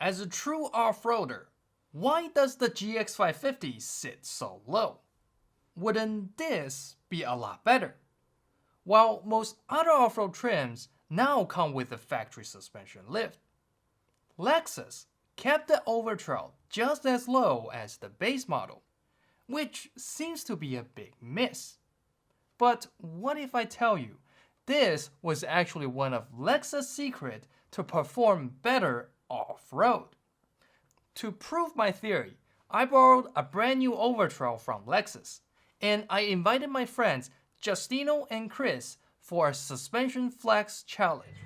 As a true off-roader, why does the GX550 sit so low? Wouldn't this be a lot better? While most other off-road trims now come with a factory suspension lift, Lexus kept the overtrail just as low as the base model, which seems to be a big miss. But what if I tell you this was actually one of Lexus' secrets to perform better off-road? To prove my theory, I borrowed a brand new overtrail from Lexus, and I invited my friends Justino and Chris for a suspension flex challenge.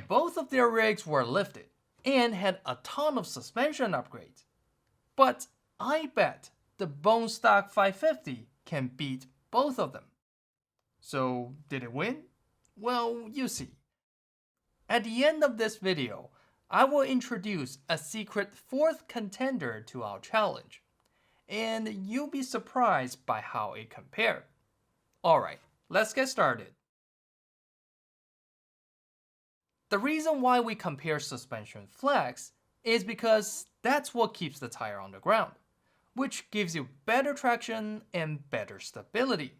Both of their rigs were lifted and had a ton of suspension upgrades. But I bet the bone stock 550 can beat both of them. So did it win? Well, you see. At the end of this video, I will introduce a secret fourth contender to our challenge, and you'll be surprised by how it compared. Alright, let's get started. The reason why we compare suspension flex is because that's what keeps the tire on the ground, which gives you better traction and better stability.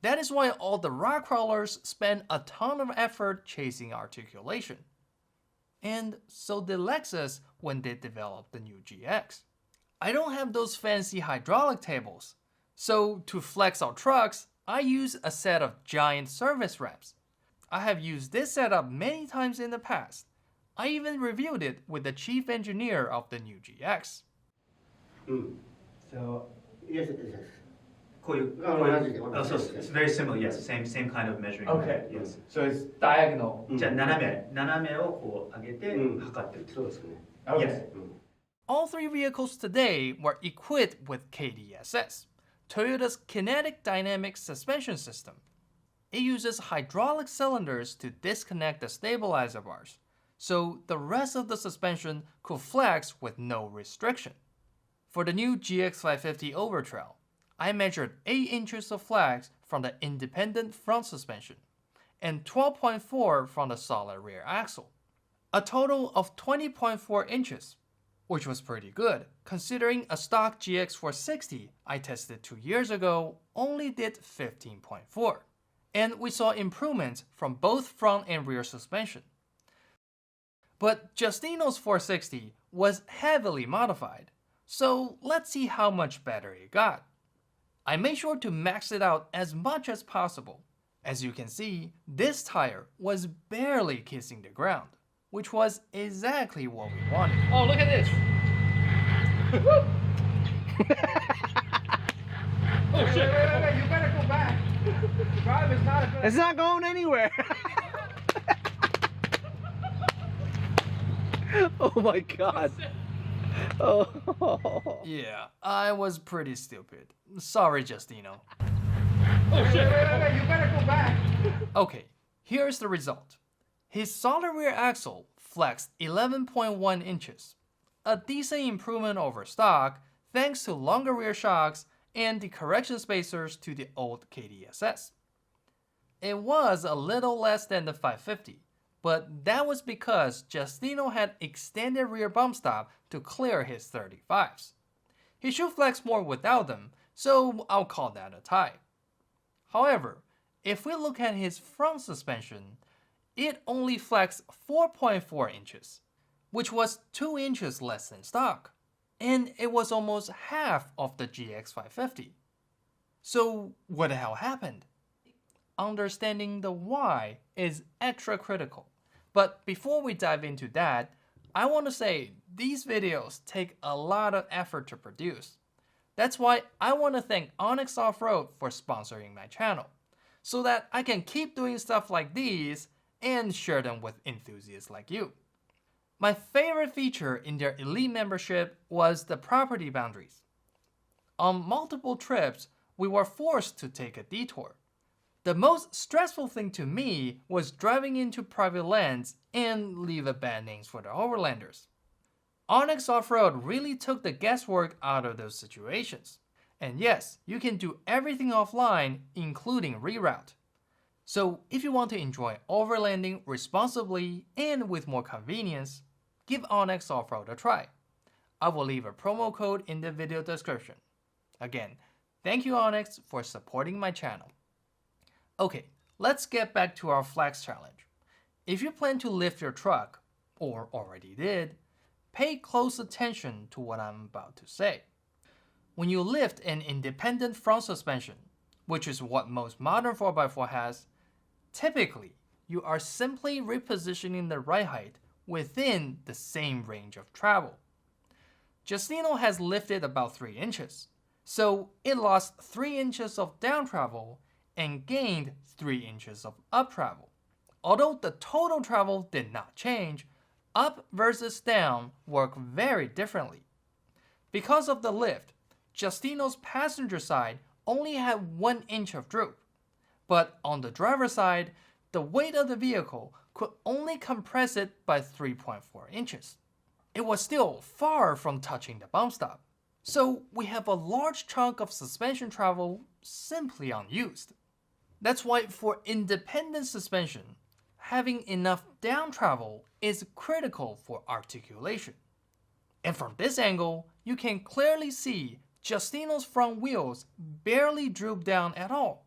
That is why all the rock crawlers spend a ton of effort chasing articulation. And so did Lexus when they developed the new GX. I don't have those fancy hydraulic tables, so to flex our trucks, I use a set of giant service ramps. I have used this setup many times in the past. I even reviewed it with the chief engineer of the new GX. So, yes, it is. So it's very similar, yes. Same kind of measuring. Okay. Yes. So it's diagonal. じゃあ斜めをこう上げて測ってる。そうですね。 Yes. All three vehicles today were equipped with KDSS, Toyota's Kinetic Dynamic Suspension System. It uses hydraulic cylinders to disconnect the stabilizer bars, so the rest of the suspension could flex with no restriction. For the new GX550 overtrail, I measured 8 inches of flex from the independent front suspension and 12.4 from the solid rear axle. A total of 20.4 inches, which was pretty good considering a stock GX460 I tested 2 years ago only did 15.4. And we saw improvements from both front and rear suspension. But Justino's 460 was heavily modified, so let's see how much better it got. I made sure to max it out as much as possible. As you can see, this tire was barely kissing the ground, which was exactly what we wanted. Oh, look at this! Oh shit! Wait, you better go back. Drive is not a good. It's not going anywhere. Oh my god. Oh. Yeah, I was pretty stupid. Sorry, Justino. Oh shit! Wait, you better go back. Okay, here's the result. His solid rear axle flexed 11.1 inches, a decent improvement over stock thanks to longer rear shocks and the correction spacers to the old KDSS. It was a little less than the 550, but that was because Justino had extended rear bump stop to clear his 35s. He should flex more without them, so I'll call that a tie. However, if we look at his front suspension, it only flexed 4.4 inches, which was 2 inches less than stock, and it was almost half of the GX550. So what the hell happened? Understanding the why is extra critical. But before we dive into that, I want to say these videos take a lot of effort to produce. That's why I want to thank Onyx Off-Road for sponsoring my channel, so that I can keep doing stuff like these and share them with enthusiasts like you. My favorite feature in their elite membership was the property boundaries. On multiple trips, we were forced to take a detour. The most stressful thing to me was driving into private lands and leave bad names for the overlanders. Onyx Off-Road really took the guesswork out of those situations. And yes, you can do everything offline, including reroute. So if you want to enjoy overlanding responsibly and with more convenience, give Onyx Off-Road a try. I will leave a promo code in the video description. Again, thank you Onyx for supporting my channel. Okay, let's get back to our flex challenge. If you plan to lift your truck, or already did, pay close attention to what I'm about to say. When you lift an independent front suspension, which is what most modern 4x4 has, typically you are simply repositioning the ride height within the same range of travel. Justino has lifted about 3 inches, so it lost 3 inches of down travel and gained 3 inches of up travel. Although the total travel did not change, up versus down work very differently. Because of the lift, Justino's passenger side only had 1 inch of droop, but on the driver's side, the weight of the vehicle could only compress it by 3.4 inches. It was still far from touching the bump stop, so we have a large chunk of suspension travel simply unused. That's why for independent suspension, having enough down travel is critical for articulation. And from this angle, you can clearly see Justino's front wheels barely droop down at all.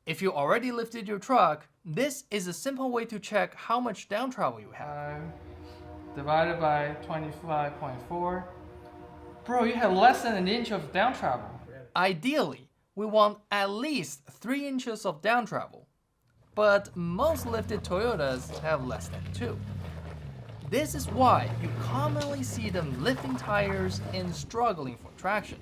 If you already lifted your truck, this is a simple way to check how much down travel you have. Divided by 25.4. Bro, you have less than an inch of down travel. Ideally, we want at least 3 inches of down travel, but most lifted Toyotas have less than 2. This is why you commonly see them lifting tires and struggling for traction.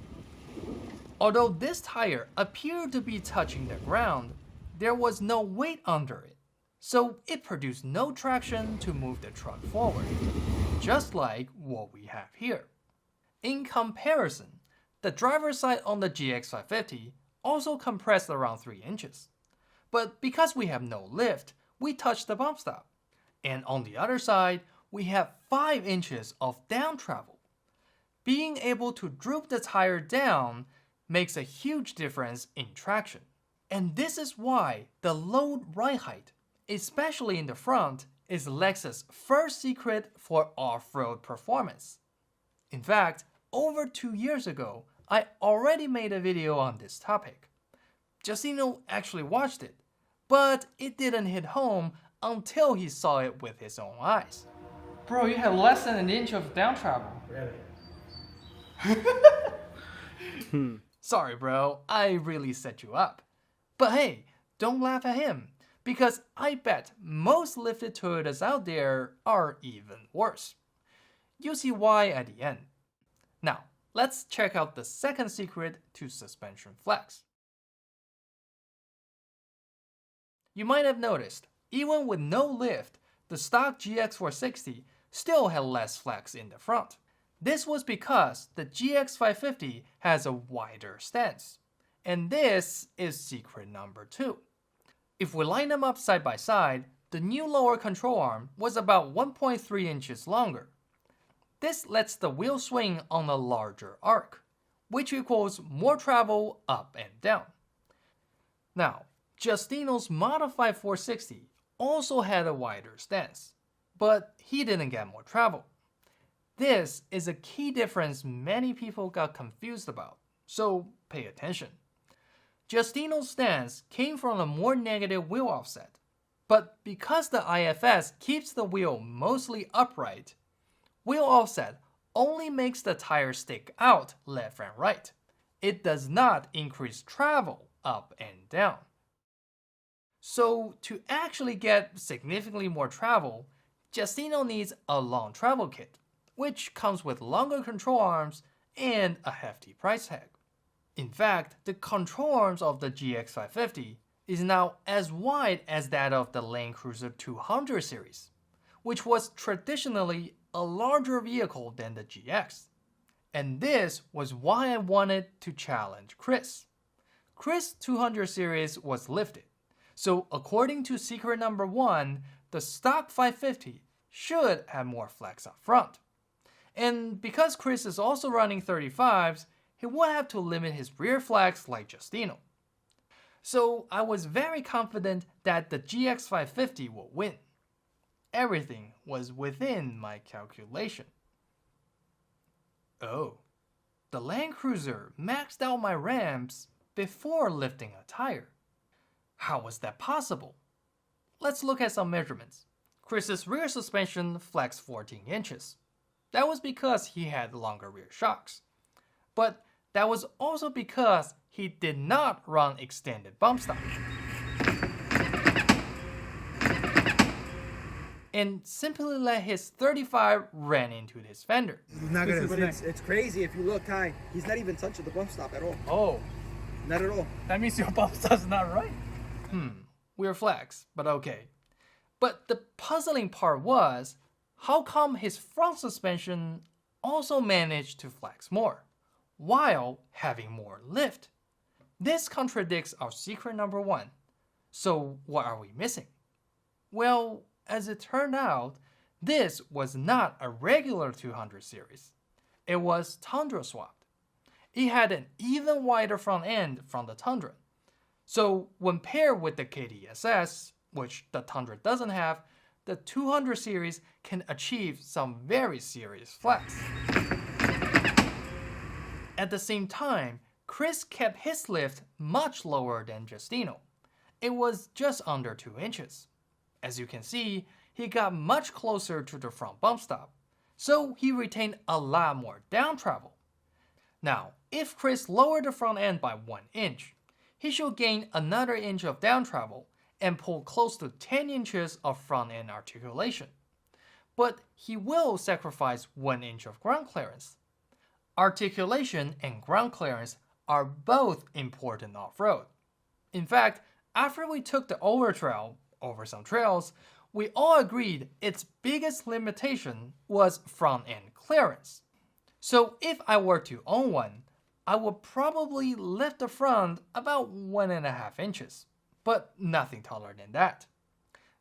Although this tire appeared to be touching the ground, there was no weight under it, so it produced no traction to move the truck forward, just like what we have here. In comparison, the driver's side on the GX550 also compressed around 3 inches. But because we have no lift, we touch the bump stop. And on the other side, we have 5 inches of down travel. Being able to droop the tire down makes a huge difference in traction. And this is why the low ride height, especially in the front, is Lexus' first secret for off-road performance. In fact, over 2 years ago, I already made a video on this topic. Justino actually watched it, but it didn't hit home until he saw it with his own eyes. Bro, you have less than an inch of down travel. Sorry bro, I really set you up. But hey, don't laugh at him, because I bet most lifted Toyotas out there are even worse. You'll see why at the end. Now, let's check out the second secret to suspension flex. You might have noticed, even with no lift, the stock GX460 still had less flex in the front. This was because the GX550 has a wider stance. And this is secret number 2. If we line them up side by side, the new lower control arm was about 1.3 inches longer. This lets the wheel swing on a larger arc, which equals more travel up and down. Now, Justino's modified 460 also had a wider stance, but he didn't get more travel. This is a key difference many people got confused about, so pay attention. Justino's stance came from a more negative wheel offset, but because the IFS keeps the wheel mostly upright, wheel offset only makes the tire stick out left and right. It does not increase travel up and down. So to actually get significantly more travel, Justino needs a long travel kit, which comes with longer control arms and a hefty price tag. In fact, the control arms of the GX550 is now as wide as that of the Land Cruiser 200 series, which was traditionally a larger vehicle than the GX. And this was why I wanted to challenge Chris. Chris' 200 series was lifted, so according to secret number 1, the stock 550 should have more flex up front. And because Chris is also running 35s, he would have to limit his rear flex like Justino. So I was very confident that the GX550 would win. Everything was within my calculation. Oh, the Land Cruiser maxed out my ramps before lifting a tire. How was that possible? Let's look at some measurements. Chris's rear suspension flexed 14 inches. That was because he had longer rear shocks. But that was also because he did not run extended bump stop. And simply let his 35 ran into his fender. But it's crazy. If you look, Kai, he's not even touching the bump stop at all. Oh, Not at all. that means your bump stop's not right. Weird flex, but okay. But the puzzling part was, how come his front suspension also managed to flex more, while having more lift? This contradicts our secret number one. So what are we missing? Well, as it turned out, this was not a regular 200 series. It was Tundra swapped. It had an even wider front end from the Tundra. So when paired with the KDSS, which the Tundra doesn't have, the 200 series can achieve some very serious flex. At the same time, Chris kept his lift much lower than Justino. It was just under 2 inches. As you can see, he got much closer to the front bump stop, so he retained a lot more down travel. Now, if Chris lowered the front end by 1 inch, he should gain another inch of down travel and pull close to 10 inches of front end articulation. But he will sacrifice 1 inch of ground clearance. Articulation and ground clearance are both important off-road. In fact, after we took the Overtrail over some trails, we all agreed its biggest limitation was front end clearance. So if I were to own one, I would probably lift the front about 1.5 inches, but nothing taller than that.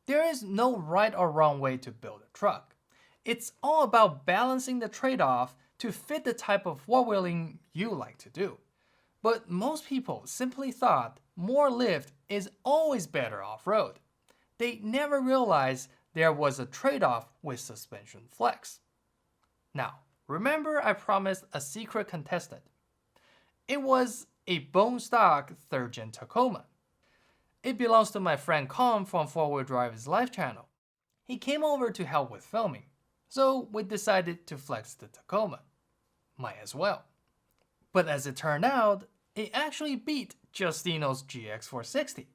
There is no right or wrong way to build a truck. It's all about balancing the trade-off to fit the type of four-wheeling you like to do. But most people simply thought more lift is always better off-road. They never realized there was a trade-off with suspension flex. Now, remember I promised a secret contestant. It was a bone stock 3rd Gen Tacoma. It belongs to my friend Cong from 4-Wheel Drive's live channel. He came over to help with filming, so we decided to flex the Tacoma. Might as well. But as it turned out, it actually beat Justino's GX460.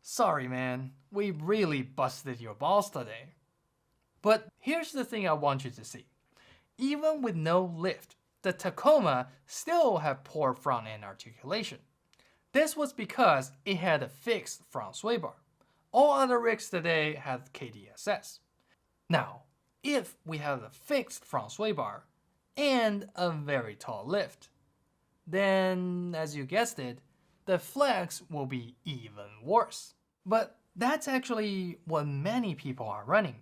Sorry man, we really busted your balls today. But here's the thing I want you to see. Even with no lift, the Tacoma still had poor front end articulation. This was because it had a fixed front sway bar. All other rigs today had KDSS. Now, if we have a fixed front sway bar and a very tall lift, then, as you guessed it, the flex will be even worse. But that's actually what many people are running.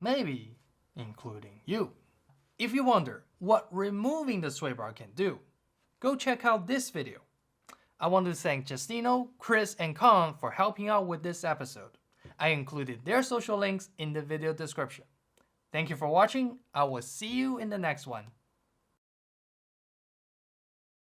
Maybe including you. If you wonder what removing the sway bar can do, go check out this video. I want to thank Justino, Chris, and Cong for helping out with this episode. I included their social links in the video description. Thank you for watching. I will see you in the next one.